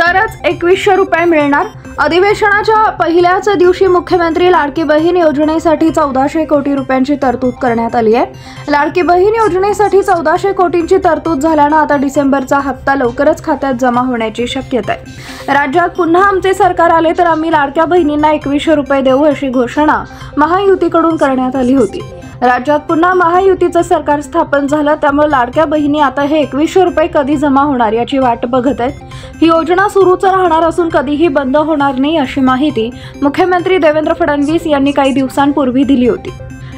तरच 2100 रुपये मिळणार। अधिवेशनाच्या पहिल्याच दिवशी मुख्यमंत्री लाडकी बहीण योजनेसाठी 1400 कोटी रुपयांची तरतूद करण्यात आली आहे। लाडकी बहीण योजनेसाठी 1400 कोटींची तरतूद झाल्याने आता डिसेंबरचा हप्ता लवकरच खात्यात जमा होण्याची शक्यता आहे। राज्यात पुन्हा आमचे सरकार आले तर आम्ही लाडक्या बहिणींना 2100 रुपये देऊ अशी घोषणा महायुतीकडून करण्यात आली होती। राज्यात पुन्हा महायुतीचं सरकार स्थापन झालं, त्यामुळे लाडक्या बहिणी आता हे 2100 रुपये कधी जमा होणार याची वाट बघत आहेत। ही योजना सुरूच राहणार असून कधीही बंद होणार नाही अशी माहिती मुख्यमंत्री देवेंद्र फडणवीस यांनी काही दिवसांपूर्वी दिली होती।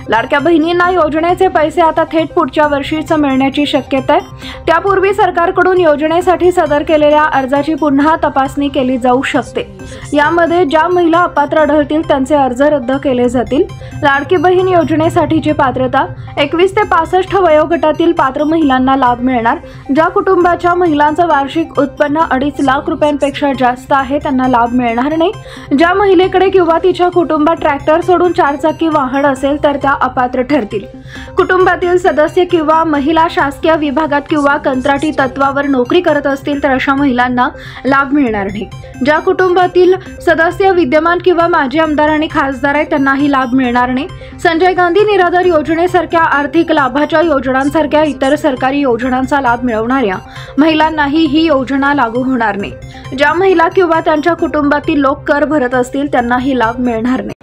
लाडक्या बहिणींना योजनेचे पैसे आता थेट पुढच्या वर्षीच मिळण्याची शक्यता आहे। त्यापूर्वी सरकारकडून योजनेसाठी सादर केलेल्या अर्जाची पुन्हा तपासणी केली जाऊ शकते। यामध्ये ज्या महिला अपात्र आढळतील त्यांचे अर्ज रद्द केले जातील। लाडकी बहीण योजनेसाठीची पात्रता 21 ते 65 वयोगटातील पात्र महिलांना लाभ मिळणार। ज्या कुटुंबाच्या महिलांचं वार्षिक उत्पन्न 2.5 लाख रुपयांपेक्षा जास्त आहे त्यांना लाभ मिळणार नाही। ज्या महिलेकडे किंवा तिच्या कुटुंबात ट्रॅक्टर सोडून 4 चाकी वाहन असेल तर त्या अपात्र ठरतील। कुटुंबातील सदस्य किंवा महिला शासकीय विभागात किंवा कंत्राटी तत्वावर नोकरी करत असतील तर अशा महिलांना लाभ मिळणार नाही। ज्या कुटुंबातील सदस्य विद्यमान किंवा माजी आमदार आणि खासदार आहेत त्यांनाही लाभ मिळणार नाही। संजय गांधी निराधार योजनेसारख्या आर्थिक लाभाच्या योजनांसारख्या इतर सरकारी योजनांचा लाभ मिळवणाऱ्या महिलांनाही ही योजना लागू होणार नाही। ज्या महिला किंवा त्यांच्या कुटुंबातील लोक कर भरत असतील त्यांनाही लाभ मिळणार नाही।